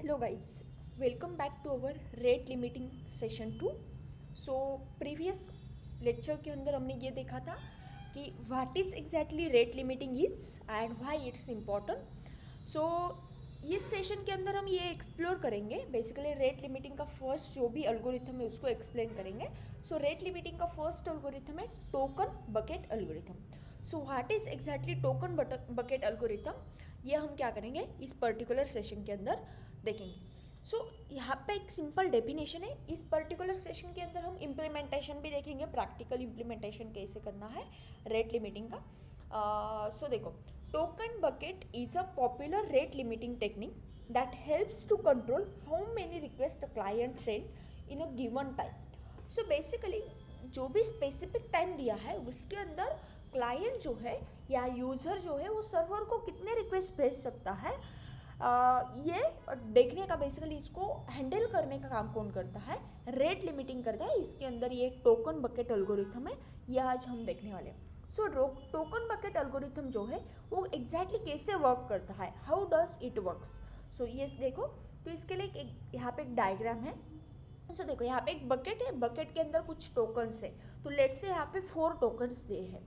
Hello guys, welcome back to our rate limiting session 2. So previous lecture के अंदर हमने ये देखा था कि what is exactly rate limiting is and why it's important. So इस सेशन के अंदर हम ये एक्सप्लोर करेंगे. बेसिकली रेट लिमिटिंग का फर्स्ट जो भी एल्गोरिथम है उसको एक्सप्लेन करेंगे. सो रेट लिमिटिंग का फर्स्ट एल्गोरिथम है token bucket algorithm. So what is exactly token bucket algorithm, ये हम क्या करेंगे इस पर्टिकुलर सेशन के अंदर देखेंगे. सो यहाँ पे एक सिंपल डेफिनेशन है. इस पर्टिकुलर सेशन के अंदर हम इम्प्लीमेंटेशन भी देखेंगे, प्रैक्टिकल इम्प्लीमेंटेशन कैसे करना है रेट लिमिटिंग का. सो देखो, token bucket is a popular rate limiting technique that helps to control how many request client send in a given time. So basically जो भी स्पेसिफिक टाइम दिया है उसके अंदर क्लाइंट जो है या यूज़र जो है वो सर्वर को कितने रिक्वेस्ट भेज सकता है, ये देखने का, बेसिकली इसको हैंडल करने का काम कौन करता है, रेट लिमिटिंग करता है. इसके अंदर ये एक टोकन बकेट एल्गोरिथम है, ये आज हम देखने वाले हैं. सो टोकन बकेट एल्गोरिथम जो है वो एग्जैक्टली कैसे वर्क करता है, हाउ डज इट वर्क्स. सो ये देखो, तो इसके लिए एक यहाँ पे एक डायग्राम है. सो देखो यहाँ पे एक बकेट है, बकेट के अंदर कुछ टोकन्स है. तो लेट से यहाँ पे 4 टोकन्स दिए हैं.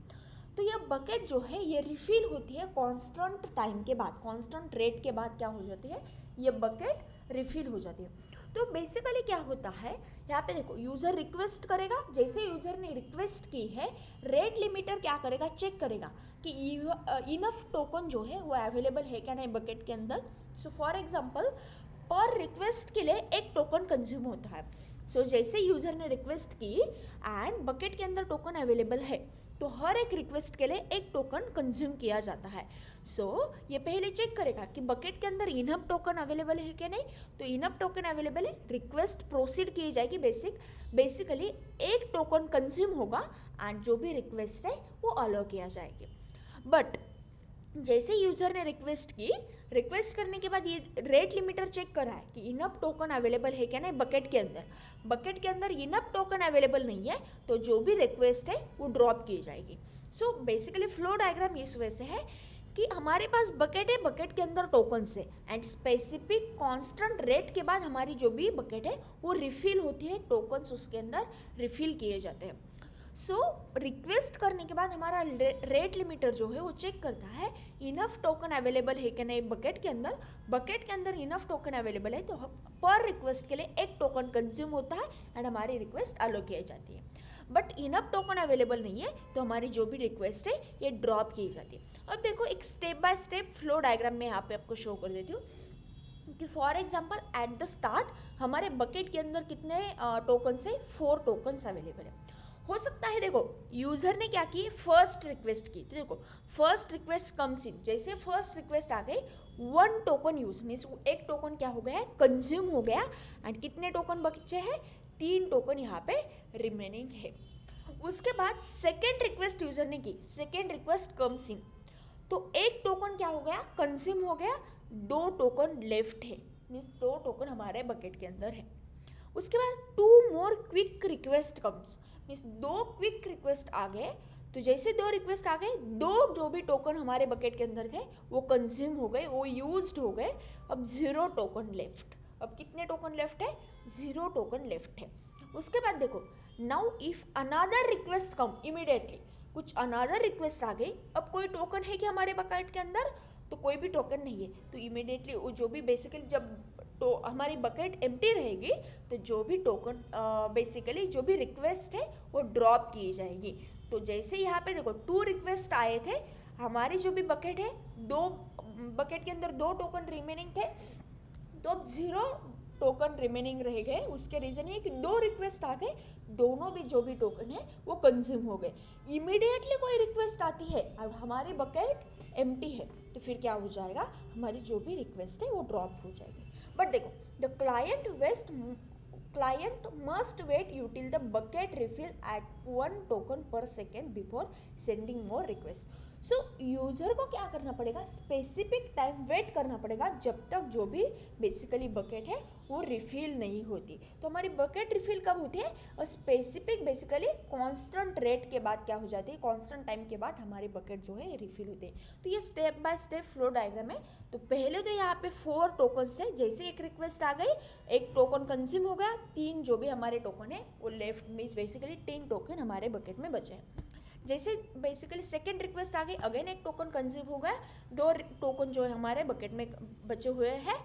तो यह बकेट जो है ये रिफिल होती है कांस्टेंट टाइम के बाद, कांस्टेंट रेट के बाद क्या हो जाती है, ये बकेट रिफिल हो जाती है. तो बेसिकली क्या होता है, यहाँ पे देखो यूज़र रिक्वेस्ट करेगा. जैसे यूज़र ने रिक्वेस्ट की है, रेट लिमिटर क्या करेगा, चेक करेगा कि इनफ टोकन जो है वो अवेलेबल है क्या नहीं बकेट के अंदर. सो फॉर एग्जांपल पर रिक्वेस्ट के लिए एक टोकन कंज्यूम होता है. सो जैसे यूज़र ने रिक्वेस्ट की एंड बकेट के अंदर टोकन अवेलेबल है, तो हर एक रिक्वेस्ट के लिए एक टोकन कंज्यूम किया जाता है. सो ये पहले चेक करेगा कि बकेट के अंदर इनफ टोकन अवेलेबल है क्या नहीं. तो इनफ टोकन अवेलेबल है, रिक्वेस्ट प्रोसीड की जाएगी. बेसिकली एक टोकन कंज्यूम होगा एंड जो भी रिक्वेस्ट है वो अलाउ किया जाएगी. बट जैसे यूज़र ने रिक्वेस्ट करने के बाद ये रेट लिमिटर चेक करा है कि इनफ टोकन अवेलेबल है क्या नहीं बकेट के अंदर इनफ टोकन अवेलेबल नहीं है, तो जो भी रिक्वेस्ट है वो ड्रॉप की जाएगी. सो बेसिकली फ्लो डायग्राम इस वजह से है कि हमारे पास बकेट है, बकेट के अंदर टोकन्स है एंड स्पेसिफिक कांस्टेंट रेट के बाद हमारी जो भी बकेट है वो रिफिल होती है, टोकन्स उसके अंदर रिफिल किए जाते हैं. सो रिक्वेस्ट करने के बाद हमारा रेट लिमिटर जो है वो चेक करता है इनफ टोकन अवेलेबल है कि नहीं बकेट के अंदर इनफ टोकन अवेलेबल है, तो पर रिक्वेस्ट के लिए एक टोकन कंज्यूम होता है एंड हमारी रिक्वेस्ट अलो की जाती है. बट इनफ टोकन अवेलेबल नहीं है तो हमारी जो भी रिक्वेस्ट है ये ड्रॉप की जाती है. अब देखो एक step by step flow diagram में यहाँ पे आपको शो कर देती हूँ कि for example at the start हमारे बकेट के अंदर कितने टोकन्स है, 4 टोकन्स अवेलेबल है. हो सकता है देखो यूज़र ने क्या की, फर्स्ट रिक्वेस्ट की. तो देखो फर्स्ट रिक्वेस्ट कम्स इन, जैसे फर्स्ट रिक्वेस्ट आ गई 1 टोकन यूज मीन्स एक टोकन क्या हो गया है, कंज्यूम हो गया एंड कितने टोकन बचे हैं, 3 टोकन यहाँ पे रिमेनिंग है. उसके बाद सेकेंड रिक्वेस्ट यूज़र ने की, सेकेंड रिक्वेस्ट कम्स इन, तो एक टोकन क्या हो गया, कंज्यूम हो गया, 2 टोकन लेफ्ट है मीन्स 2 टोकन हमारे बकेट के अंदर है. उसके बाद 2 more quick request comes means 2 quick request आ गए. तो जैसे 2 रिक्वेस्ट आ गए, 2 जो भी टोकन हमारे बकेट के अंदर थे वो कंज्यूम हो गए, वो यूज्ड हो गए. अब 0 टोकन लेफ्ट. अब कितने टोकन लेफ्ट है, 0 टोकन लेफ्ट है. उसके बाद देखो now if another request come immediately, कुछ अनदर रिक्वेस्ट आ गई. अब कोई टोकन है कि हमारे बकेट के अंदर, तो कोई भी टोकन नहीं है, तो इमीडिएटली वो जो भी बेसिकली जब तो हमारी बकेट एम्प्टी रहेगी तो जो भी टोकन बेसिकली जो भी रिक्वेस्ट है वो ड्रॉप की जाएगी. तो जैसे यहाँ पे देखो 2 रिक्वेस्ट आए थे, हमारी जो भी बकेट है, 2 बकेट के अंदर 2 टोकन रिमेनिंग थे, तो अब 0 टोकन रिमेनिंग रह गए. उसके रीज़न ये कि 2 रिक्वेस्ट आ गए, दोनों भी जो भी टोकन है वो कंज्यूम हो गए. इमीडिएटली कोई रिक्वेस्ट आती है और हमारी बकेट एम्प्टी है, तो फिर क्या हो जाएगा, हमारी जो भी रिक्वेस्ट है वो ड्रॉप हो जाएगी. बट देखो the client must wait until the bucket refill at 1 token per second before sending more requests. So user को क्या करना पड़ेगा, स्पेसिफिक टाइम वेट करना पड़ेगा जब तक जो भी बेसिकली बकेट है वो रिफ़िल नहीं होती। तो हमारी बकेट रिफ़िल कब होती है, और स्पेसिफिक बेसिकली कांस्टेंट रेट के बाद क्या हो जाती है, कांस्टेंट टाइम के बाद हमारी बकेट जो है रिफ़िल होती है। तो ये step by step flow diagram है। तो पहले तो यहाँ पे 4 टोकन्स थे, जैसे एक रिक्वेस्ट आ गई एक टोकन कंज्यूम हो गया, 3 जो भी हमारे टोकन है वो लेफ्ट मीन्स बेसिकली 3 टोकन हमारे बकेट में बचे हैं। जैसे बेसिकली सेकेंड रिक्वेस्ट आ गई, अगेन एक टोकन कंज्यूम हो गया, 2 टोकन जो है हमारे बकेट में बचे हुए हैं।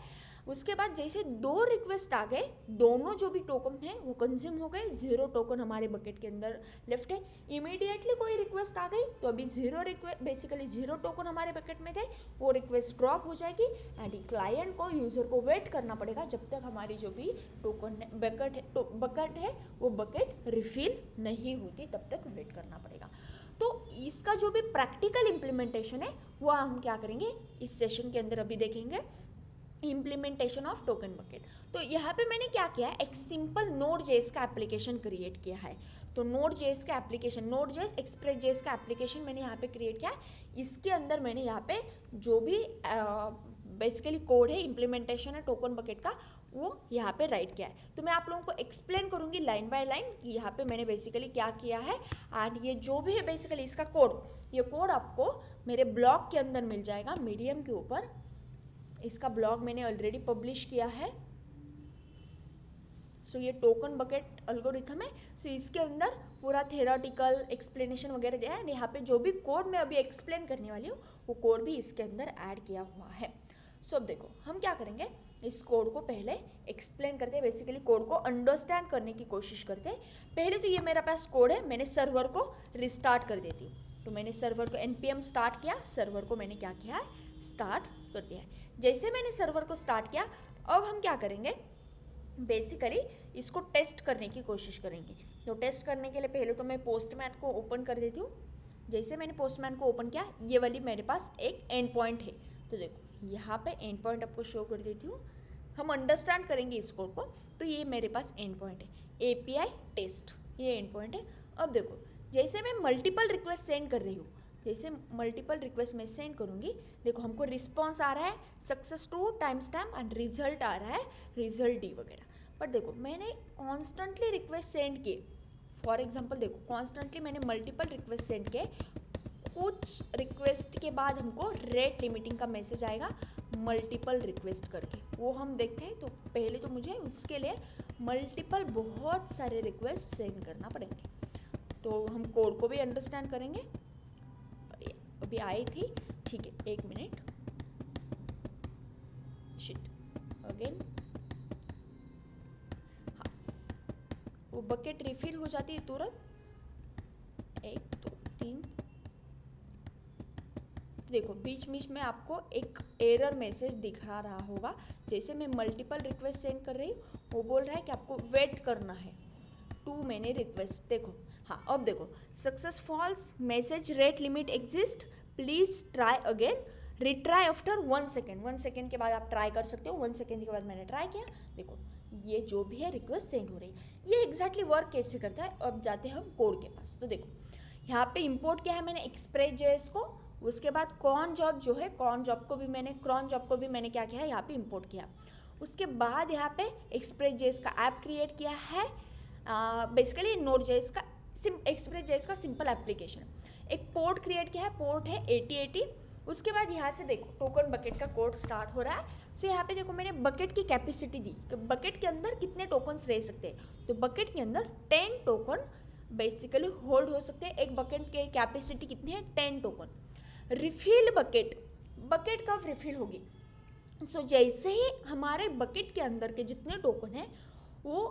उसके बाद जैसे 2 रिक्वेस्ट आ गए, दोनों जो भी टोकन हैं वो कंज्यूम हो गए, 0 टोकन हमारे बकेट के अंदर लेफ्ट है। इमीडिएटली कोई रिक्वेस्ट आ गई तो अभी 0 टोकन हमारे बकेट में थे, वो रिक्वेस्ट ड्रॉप हो जाएगी एंड क्लाइंट को यूज़र को वेट करना पड़ेगा जब तक हमारी जो भी टोकन बकेट है वो बकेट रिफिल नहीं होती, तब तक वेट करना पड़ेगा। तो इसका जो भी प्रैक्टिकल इम्प्लीमेंटेशन है वो हम क्या करेंगे इस सेशन के अंदर अभी देखेंगे, इम्प्लीमेंटेशन ऑफ टोकन बकेट। तो यहाँ पे मैंने क्या किया है, एक सिंपल Node.js का एप्लीकेशन क्रिएट किया है। तो Node.js का एप्लीकेशन, Node.js Express.js का एप्लीकेशन मैंने यहाँ पे क्रिएट किया है। इसके अंदर मैंने यहाँ पे जो भी बेसिकली कोड है, इम्प्लीमेंटेशन है टोकन बकेट का, वो यहाँ पे राइट किया है। तो मैं आप लोगों को एक्सप्लेन करूँगी लाइन बाय लाइन कि यहाँ पे मैंने बेसिकली क्या किया है। एंड ये जो भी है बेसिकली इसका कोड, ये कोड आपको मेरे ब्लॉग के अंदर मिल जाएगा मीडियम के ऊपर। इसका ब्लॉग मैंने ऑलरेडी पब्लिश किया है। सो ये टोकन बकेट एल्गोरिथम है। सो इसके अंदर पूरा थेराटिकल एक्सप्लेनेशन वगैरह दिया है। यहाँ पे जो भी कोड मैं अभी एक्सप्लेन करने वाली हूँ वो कोड भी इसके अंदर ऐड किया हुआ है। सो अब देखो हम क्या करेंगे, इस कोड को पहले एक्सप्लेन करते हैं, बेसिकली कोड को अंडरस्टैंड करने की कोशिश करते हैं। पहले तो ये मेरे पास कोड है, मैंने सर्वर को रिस्टार्ट कर देती हूँ। तो मैंने सर्वर को npm स्टार्ट किया, सर्वर को मैंने क्या किया है, स्टार्ट कर दिया है। जैसे मैंने सर्वर को स्टार्ट किया, अब हम क्या करेंगे, बेसिकली इसको टेस्ट करने की कोशिश करेंगे। तो टेस्ट करने के लिए पहले तो मैं पोस्टमैन को ओपन कर देती हूँ। जैसे मैंने पोस्टमैन को ओपन किया, ये वाली मेरे पास एक एंड पॉइंट है। तो देखो यहाँ पे एंड पॉइंट आपको शो कर देती हूँ, हम अंडरस्टैंड करेंगे इस कोड को। तो ये मेरे पास एंड पॉइंट है, API टेस्ट, ये एंड पॉइंट है। अब देखो जैसे मैं मल्टीपल रिक्वेस्ट सेंड कर रही हूँ, जैसे मल्टीपल रिक्वेस्ट मैं सेंड करूँगी, देखो हमको रिस्पॉन्स आ रहा है success true time stamp and result आ रहा है रिजल्ट डी वगैरह। बट देखो मैंने कॉन्स्टेंटली रिक्वेस्ट सेंड किए, फॉर एग्जाम्पल देखो कॉन्स्टेंटली मैंने मल्टीपल रिक्वेस्ट सेंड किए, कुछ रिक्वेस्ट के बाद हमको रेट लिमिटिंग का मैसेज आएगा मल्टीपल रिक्वेस्ट करके, वो हम देखते हैं। तो पहले तो मुझे उसके लिए मल्टीपल बहुत सारे रिक्वेस्ट सेंड करना पड़ेंगे। तो हम कोड को भी अंडरस्टैंड करेंगे। अभी आई थी, ठीक है, 1 मिनट, शिट अगेन, हाँ वो बकेट रिफिल हो जाती है तुरंत, 1 2 3। देखो बीच बीच में आपको एक एरर मैसेज दिखा रहा होगा, जैसे मैं मल्टीपल रिक्वेस्ट सेंड कर रही हूँ, वो बोल रहा है कि आपको वेट करना है 2 मैनी रिक्वेस्ट। देखो हाँ अब देखो success false message rate limit exist please try again retry after 1 second. 1 second के बाद आप ट्राई कर सकते हो। 1 सेकेंड के बाद मैंने ट्राई किया, देखो ये जो भी है रिक्वेस्ट सेंड हो रही है। ये एग्जैक्टली वर्क कैसे करता है, अब जाते हैं हम कोड के पास। तो देखो यहाँ पे इंपोर्ट किया है मैंने Express.js को, उसके बाद cron job जो है, cron job को भी मैंने क्या किया है यहाँ पे इंपोर्ट किया। उसके बाद यहाँ पे Express.js का ऐप क्रिएट किया है, बेसिकली Node.js का Express.js का सिंपल एप्लीकेशन। एक पोर्ट क्रिएट किया है, पोर्ट है 8080। उसके बाद यहाँ से देखो टोकन बकेट का कोड स्टार्ट हो रहा है। सो यहाँ पे देखो मैंने बकेट की कैपेसिटी दी कि बकेट के अंदर कितने टोकन्स रह सकते हैं। तो बकेट के अंदर 10 टोकन बेसिकली होल्ड हो सकते हैं। एक बकेट की कैपेसिटी कितनी है, 10 टोकन। रिफिल बकेट कब रिफिल होगी, सो जैसे ही हमारे बकेट के अंदर के जितने टोकन हैं वो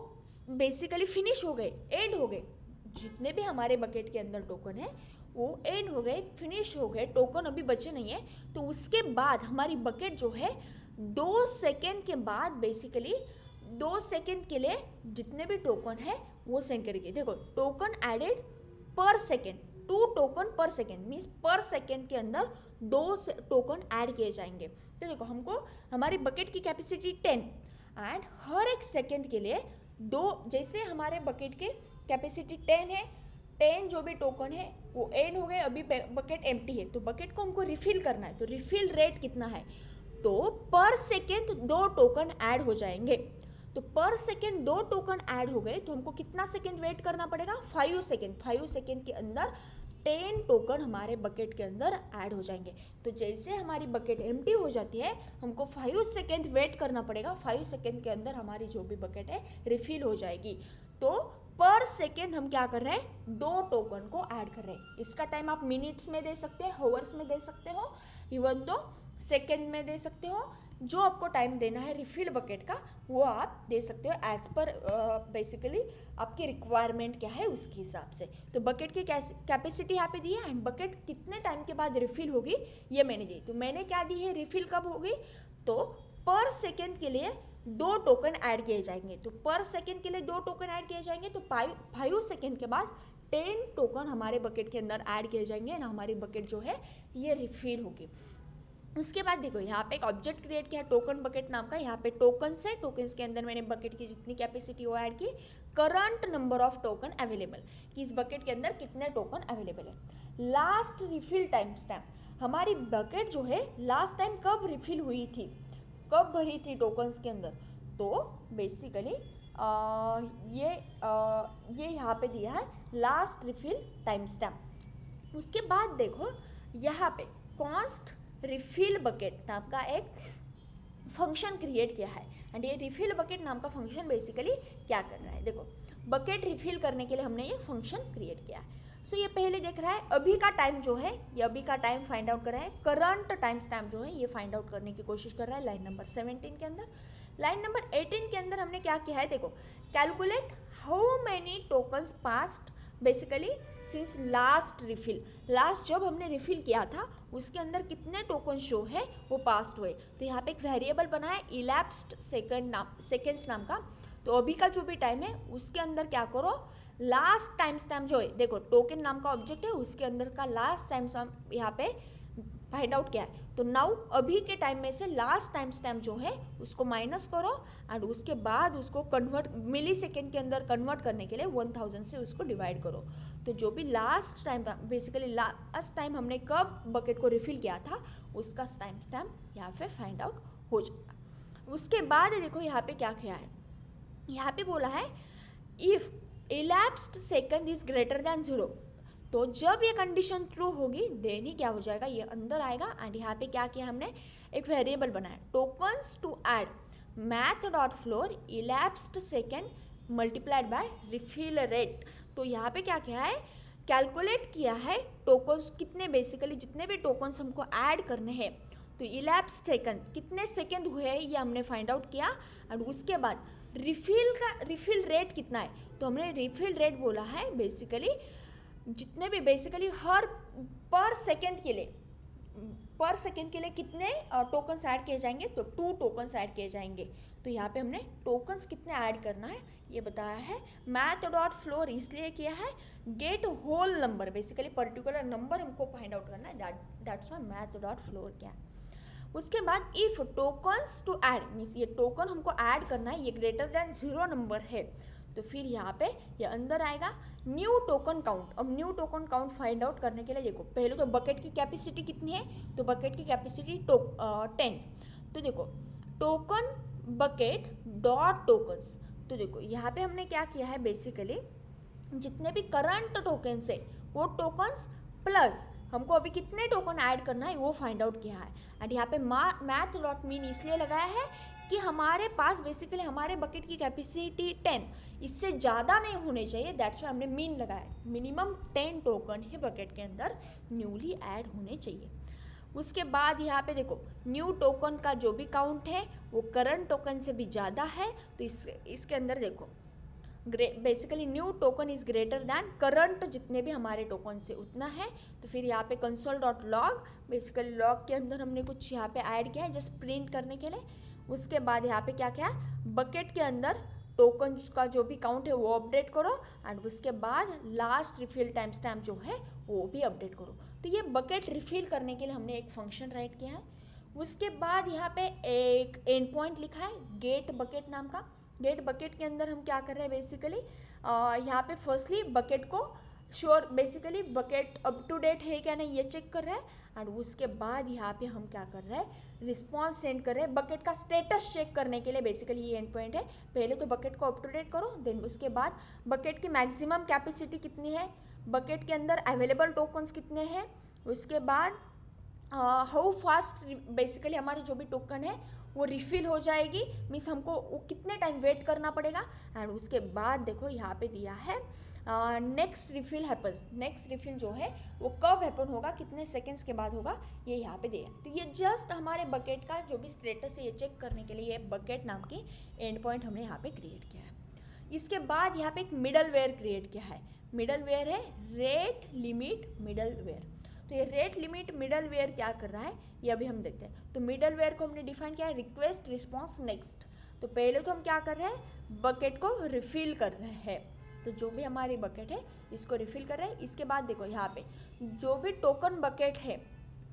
बेसिकली फिनिश हो गए, एंड हो गए, जितने भी हमारे बकेट के अंदर टोकन है वो एंड हो गए, फिनिश हो गए, टोकन अभी बचे नहीं है। तो उसके बाद हमारी बकेट जो है 2 सेकेंड के बाद बेसिकली 2 सेकेंड के लिए जितने भी टोकन है वो सेंड करेगी। देखो टोकन एडेड पर सेकेंड, 2 टोकन पर सेकेंड मीन्स पर सेकेंड के अंदर 2 टोकन ऐड किए जाएंगे। तो देखो हमको हमारी बकेट की कैपेसिटी 10 एंड हर एक सेकेंड के लिए 2, जैसे हमारे बकेट के कैपेसिटी 10 है, 10 जो भी टोकन है वो एड हो गए, अभी बकेट एम्प्टी है, तो बकेट को हमको रिफिल करना है, तो रिफिल रेट कितना है, तो पर सेकेंड 2 टोकन ऐड हो जाएंगे। तो पर सेकेंड 2 टोकन ऐड हो गए तो हमको कितना सेकेंड वेट करना पड़ेगा, 5 सेकेंड। 5 सेकेंड के अंदर 10 टोकन हमारे बकेट के अंदर ऐड हो जाएंगे। तो जैसे हमारी बकेट एम्प्टी हो जाती है हमको 5 सेकेंड वेट करना पड़ेगा, 5 सेकेंड के अंदर हमारी जो भी बकेट है रिफिल हो जाएगी। तो पर सेकेंड हम क्या कर रहे हैं, 2 टोकन को ऐड कर रहे हैं। इसका टाइम आप मिनट्स में दे सकते हैं, हावर्स में दे सकते हो, इवन तो सेकेंड में दे सकते हो। जो आपको टाइम देना है रिफिल बकेट का वो आप दे सकते हो एज पर बेसिकली आपकी रिक्वायरमेंट क्या है उसके हिसाब से। तो बकेट की कैपेसिटी यहाँ पे दी है एंड बकेट कितने टाइम के बाद रिफिल होगी ये मैंने दी। तो मैंने क्या दी है, रिफिल कब होगी, तो पर सेकेंड के लिए 2 टोकन ऐड किए जाएंगे। तो पर सेकेंड के लिए 2 टोकन ऐड किए जाएंगे, तो 5 सेकेंड के बाद 10 टोकन हमारे बकेट के अंदर ऐड किए जाएंगे ना, हमारी बकेट जो है ये रिफिल होगी। उसके बाद देखो यहाँ पे एक ऑब्जेक्ट क्रिएट किया टोकन बकेट नाम का। यहाँ पे टोकन्स है, टोकन्स के अंदर मैंने बकेट की जितनी कैपेसिटी वो ऐड की, current number of token available, कि इस बकेट के अंदर कितने टोकन अवेलेबल है। लास्ट रिफिल टाइम स्टैम्प, हमारी बकेट जो है लास्ट टाइम कब रिफिल हुई थी, कब भरी थी टोकन्स के अंदर, तो बेसिकली ये यहाँ पे दिया है लास्ट रिफिल टाइम स्टैम्प। उसके बाद देखो यहाँ पे कॉन्स्ट रिफिल बकेट नाम का एक फंक्शन क्रिएट किया है एंड ये रिफिल बकेट नाम का फंक्शन बेसिकली क्या कर रहा है, देखो बकेट रिफिल करने के लिए हमने ये फंक्शन क्रिएट किया है। सो ये पहले देख रहा है अभी का टाइम जो है, ये अभी का टाइम फाइंड आउट कर रहा है, करंट टाइम स्टैम्प जो है ये फाइंड आउट करने की कोशिश कर रहा है लाइन नंबर 17 के अंदर। लाइन नंबर 18 के अंदर हमने क्या किया है, देखो calculate how many tokens past basically since last refill, last जब हमने रिफिल किया था उसके अंदर कितने टोकन शो है वो पास्ट हुए। तो यहाँ पे एक वेरिएबल बना है इलैप्स्ड सेकेंड्स नाम का। तो अभी का जो भी टाइम है उसके अंदर क्या करो, लास्ट टाइम स्टैम्प जो है, देखो टोकन नाम का ऑब्जेक्ट है उसके अंदर का लास्ट टाइम स्टैम्प यहाँ पे फाइंड आउट किया है। तो नाउ अभी के टाइम में से लास्ट टाइम स्टैम्प जो है उसको माइनस करो एंड उसके बाद उसको कन्वर्ट मिली सेकेंड के अंदर कन्वर्ट करने के लिए 1000 से उसको डिवाइड करो। तो जो भी last time basically last time हमने कब बकेट को रिफिल किया था उसका टाइम स्टैम्प यहाँ पे फाइंड आउट हो जाएगा। उसके बाद देखो यहाँ पे क्या किया है, यहाँ पे बोला है if elapsed second is greater than 0, तो जब ये कंडीशन ट्रू होगी देन ही क्या हो जाएगा, ये अंदर आएगा। एंड यहाँ पे क्या किया हमने, एक वेरिएबल बनाया tokens to add math dot floor elapsed second multiplied by refill rate. तो यहाँ पे क्या किया है, कैलकुलेट किया है टोकन्स कितने, बेसिकली जितने भी टोकन्स हमको ऐड करने हैं, तो elapsed सेकेंड कितने सेकेंड हुए हैं ये हमने फाइंड आउट किया। एंड उसके बाद रिफिल रेट कितना है, तो हमने रिफिल रेट बोला है बेसिकली जितने भी बेसिकली हर पर सेकेंड के लिए कितने टोकन्स ऐड किए जाएंगे, तो 2 टोकन्स ऐड किए जाएंगे। तो यहाँ पे हमने टोकन्स कितने ऐड करना है ये बताया है। मैथ डॉट फ्लोर इसलिए किया है, get whole number basically particular number हमको फाइंड आउट करना है, that's why math dot floor क्या है। उसके बाद if tokens to add means ये टोकन हमको ऐड करना है, ये ग्रेटर दैन 0 नंबर है, तो फिर यहाँ पे ये अंदर आएगा न्यू टोकन काउंट। अब new token count find out करने के लिए देखो पहले तो बकेट की कैपेसिटी कितनी है, तो बकेट की कैपेसिटी 10। तो देखो टोकन बकेट डॉट टोकन्स, तो देखो यहाँ पे हमने क्या किया है बेसिकली जितने भी करंट टोकन्स है वो टोकन्स प्लस हमको अभी कितने टोकन ऐड करना है वो फाइंड आउट किया है। एंड यहाँ पे मैथ डॉट मीन इसलिए लगाया है कि हमारे पास बेसिकली हमारे बकेट की कैपेसिटी 10, इससे ज़्यादा नहीं होने चाहिए, दैट्स वाई हमने मीन लगाया। मिनिमम 10 टोकन ही बकेट के अंदर न्यूली ऐड होने चाहिए। उसके बाद यहाँ पे देखो न्यू टोकन का जो भी काउंट है वो करंट टोकन से भी ज़्यादा है, तो इसके अंदर देखो basically new token is greater than current जितने भी हमारे टोकन से उतना है। तो फिर यहाँ पे console dot log basically log के अंदर हमने कुछ यहाँ पे ऐड किया है जस्ट प्रिंट करने के लिए। उसके बाद यहाँ पे क्या किया, बकेट के अंदर टोकन का जो भी काउंट है वो अपडेट करो एंड उसके बाद लास्ट रिफिल टाइम स्टैम्प जो है वो भी अपडेट करो। तो ये बकेट रिफिल करने के लिए हमने एक फंक्शन राइट किया है। उसके बाद यहाँ पे एक एंड पॉइंट लिखा है गेट बकेट नाम का। गेट बकेट के अंदर हम क्या कर रहे हैं बेसिकली यहाँ पे फर्स्टली बकेट को sure basically bucket up to date है क्या नहीं ये चेक कर रहा है, एंड उसके बाद यहाँ पे हम क्या कर रहे हैं, रिस्पॉन्स सेंड कर रहे हैं बकेट का स्टेटस चेक करने के लिए। बेसिकली ये एंड पॉइंट है, पहले तो बकेट को अप टू डेट करो, देन उसके बाद बकेट की मैक्सिमम कैपेसिटी कितनी है, बकेट के अंदर अवेलेबल टोकन्स कितने हैं, उसके बाद हाउ फास्ट बेसिकली हमारे जो भी टोकन है वो रिफ़िल हो जाएगी, मीन्स हमको वो कितने टाइम वेट करना पड़ेगा, एंड उसके बाद देखो यहाँ पे दिया है next refill happens. Next refill जो है वो कब हैपन होगा, कितने सेकेंड्स के बाद होगा, ये यहाँ पे दिया है। तो ये जस्ट हमारे बकेट का जो भी स्टेटस है ये चेक करने के लिए बकेट नाम की एंड पॉइंट हमने यहाँ पे क्रिएट किया है। इसके बाद यहाँ पे एक मिडल वेयर क्रिएट किया है। मिडल वेयर है रेट लिमिट मिडल वेयर। तो ये रेट लिमिट मिडल वेयर क्या कर रहा है ये अभी हम देखते हैं। तो मिडल वेयर को हमने डिफाइन किया है रिक्वेस्ट रिस्पॉन्स नेक्स्ट। तो पहले तो हम क्या कर रहे हैं, बकेट को रिफिल कर रहे हैं। तो जो भी हमारी बकेट है इसको रिफिल कर रहे हैं। इसके बाद देखो यहाँ पे जो भी टोकन बकेट है,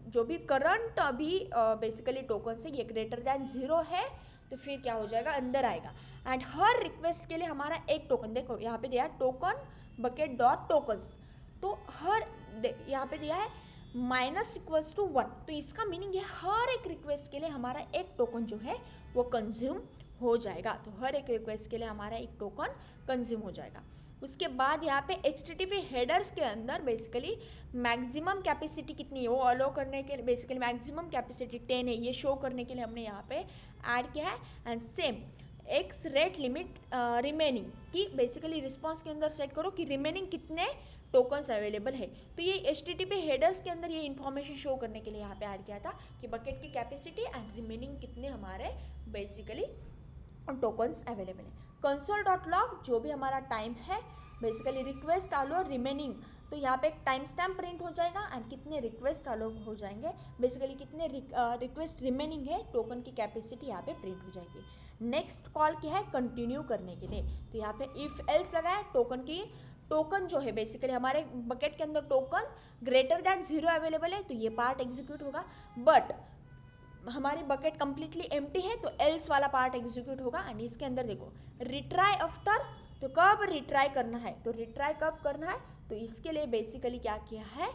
जो भी करंट अभी बेसिकली टोकन से ये ग्रेटर दैन 0 है, तो फिर क्या हो जाएगा, अंदर आएगा। एंड हर रिक्वेस्ट के लिए हमारा एक टोकन, देखो यहाँ पे दिया टोकन बकेट डॉट टोकन्स। तो हर यहाँ पे दिया है -=1। तो इसका मीनिंग है हर एक रिक्वेस्ट के लिए हमारा एक टोकन जो है वो कंज्यूम हो जाएगा। तो हर एक रिक्वेस्ट के लिए हमारा एक टोकन कंज्यूम हो जाएगा। उसके बाद यहाँ पे HTTP हेडर्स के अंदर बेसिकली मैक्सिमम कैपेसिटी कितनी है वो अलो करने के लिए, बेसिकली मैक्सिमम कैपेसिटी 10 है ये शो करने के लिए हमने यहाँ पे ऐड किया है। And same x rate limit remaining की बेसिकली रिस्पॉन्स के अंदर सेट करो कि रिमेनिंग कितने टोकन्स अवेलेबल है। तो ये HTTP हेडर्स के अंदर ये इन्फॉर्मेशन शो करने के लिए यहाँ पे ऐड किया था कि बकेट की कैपेसिटी एंड रिमेनिंग कितने हमारे बेसिकली टोकन्स अवेलेबल है। console.log जो भी हमारा टाइम है बेसिकली रिक्वेस्ट आलो रिमेनिंग, तो यहाँ पे एक टाइम स्टैम्प प्रिंट हो जाएगा एंड कितने रिक्वेस्ट आलो हो जाएंगे, बेसिकली कितने रिक्वेस्ट रिमेनिंग है, टोकन की कैपेसिटी यहाँ पे प्रिंट हो जाएगी। नेक्स्ट कॉल क्या है, कंटिन्यू करने के लिए। तो यहाँ पे इफ एल्स लगा है, टोकन जो है बेसिकली हमारे बकेट के अंदर टोकन ग्रेटर दैन 0 अवेलेबल है तो ये पार्ट एग्जीक्यूट होगा। बट हमारी बकेट कंप्लीटली एम्प्टी है तो एल्स वाला पार्ट एग्जीक्यूट होगा। एंड इसके अंदर देखो रिट्राई आफ्टर, तो कब रिट्राई करना है, तो रिट्राई कब करना है, तो इसके लिए बेसिकली क्या किया है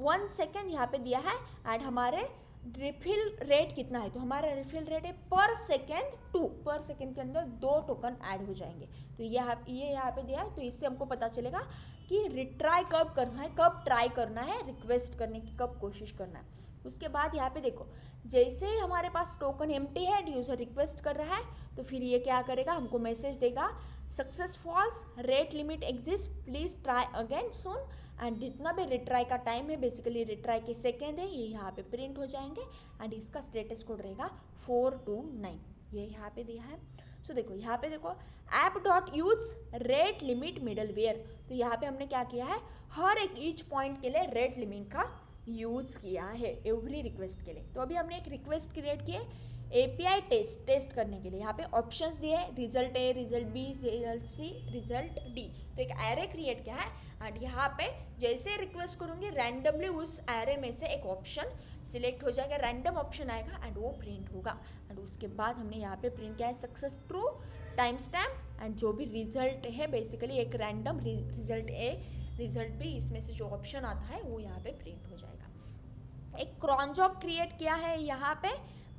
1 सेकेंड यहाँ पे दिया है। एंड हमारे रिफिल रेट कितना है, तो हमारा रिफिल रेट है पर सेकेंड 2, पर सेकेंड के अंदर 2 टोकन ऐड हो जाएंगे। तो ये यहाँ पे दिया है। तो इससे हमको पता चलेगा कि रिट्राई कब करना है, कब ट्राई करना है, रिक्वेस्ट करने की कब कोशिश करना है। उसके बाद यहाँ पे देखो जैसे ही हमारे पास टोकन एम्प्टी है, यूज़र रिक्वेस्ट कर रहा है, तो फिर ये क्या करेगा, हमको मैसेज देगा success false, rate limit exist, please try again soon. And जितना भी रिट्राई का टाइम है बेसिकली रिट्राई के सेकेंड है ये यहाँ पे प्रिंट हो जाएंगे। एंड इसका स्टेटस कोड रहेगा 429, ये यहाँ पे दिया है। सो देखो यहाँ पे देखो app.use rate limit middle where. तो यहाँ पे हमने क्या किया है, हर एक ईच पॉइंट के लिए रेट लिमिट का यूज़ किया है एवरी रिक्वेस्ट के लिए। तो अभी हमने एक रिक्वेस्ट क्रिएट की है API टेस्ट करने के लिए। यहाँ पे ऑप्शंस दिए हैं, result A, result B, result C, result D। तो एक एरे क्रिएट किया है एंड यहाँ पे जैसे रिक्वेस्ट करूँगी रैंडमली उस एरे में से एक ऑप्शन सिलेक्ट हो जाएगा, रैंडम ऑप्शन आएगा एंड वो प्रिंट होगा। एंड उसके बाद हमने यहाँ पे प्रिंट किया है success true, time stamp and जो भी रिजल्ट है बेसिकली एक random result A, result B, इसमें से जो ऑप्शन आता है वो यहाँ पे प्रिंट हो जाएगा। एक क्रॉन जॉब क्रिएट किया है यहाँ पे,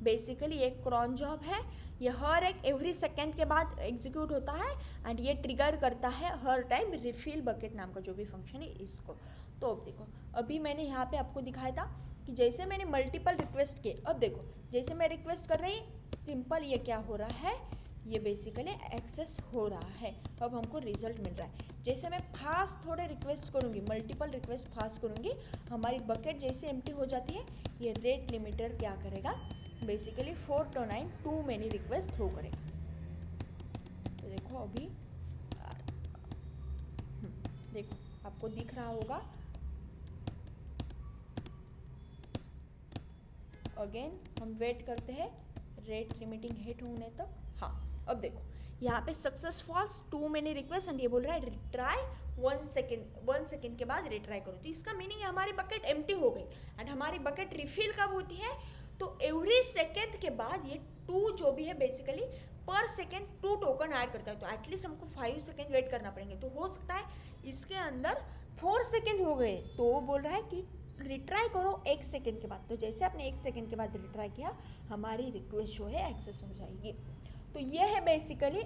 बेसिकली एक क्रॉन जॉब है, ये हर एक एवरी सेकेंड के बाद एग्जीक्यूट होता है एंड ये ट्रिगर करता है हर टाइम रिफिल बकेट नाम का जो भी फंक्शन है इसको। तो अब देखो अभी मैंने यहाँ पे आपको दिखाया था कि जैसे मैंने मल्टीपल रिक्वेस्ट किए, अब देखो जैसे मैं रिक्वेस्ट कर रही सिंपल ये क्या हो रहा है, ये बेसिकली एक्सेस हो रहा है, अब हमको रिजल्ट मिल रहा है। जैसे मैं फास्ट थोड़े रिक्वेस्ट करूँगी, मल्टीपल रिक्वेस्ट फास्ट करूँगी, हमारी बकेट जैसे एम्प्टी हो जाती है ये रेट लिमिटर क्या करेगा, basically 429 too many request throw करेगा। तो देखो अभी देखो आपको दिख रहा होगा, अगेन हम वेट करते हैं रेट लिमिटिंग हिट होने तक। हाँ अब देखो यहाँ पे success false too many request and ये बोल रहा है रिट्राई 1 सेकेंड के बाद रिट्राई करो। तो इसका मीनिंग है हमारी बकेट एम्प्टी हो गई एंड हमारी बकेट रिफिल कब होती है, तो एवरी सेकेंड के बाद ये 2 जो भी है बेसिकली पर सेकेंड 2 टोकन ऐड करता है। तो एटलीस्ट हमको 5 सेकेंड वेट करना पड़ेंगे। तो हो सकता है इसके अंदर 4 सेकेंड हो गए तो वो बोल रहा है कि रिट्राई करो 1 सेकेंड के बाद। तो जैसे आपने 1 सेकेंड के बाद रिट्राई किया, हमारी रिक्वेस्ट जो है एक्सेस हो जाएगी। तो ये है बेसिकली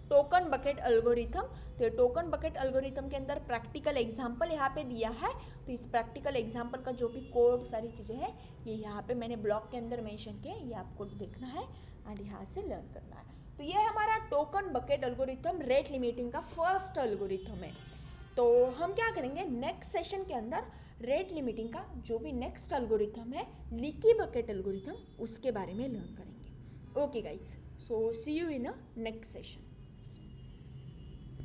टोकन बकेट एल्गोरिथम। तो ये टोकन बकेट एल्गोरिथम के अंदर प्रैक्टिकल एग्जांपल यहाँ पे दिया है। तो इस प्रैक्टिकल एग्जांपल का जो भी कोड सारी चीज़ें हैं ये यहाँ पे मैंने ब्लॉक के अंदर मेंशन किया, ये आपको देखना है एंड यहाँ से लर्न करना है। तो ये हमारा token bucket algorithm rate limiting का फर्स्ट एल्गोरिथम है। तो हम क्या करेंगे नेक्स्ट सेशन के अंदर रेट लिमिटिंग का जो भी नेक्स्ट एल्गोरिथम है लीकी बकेट एल्गोरिथम उसके बारे में लर्न करेंगे। Okay guys, so see you in a next session.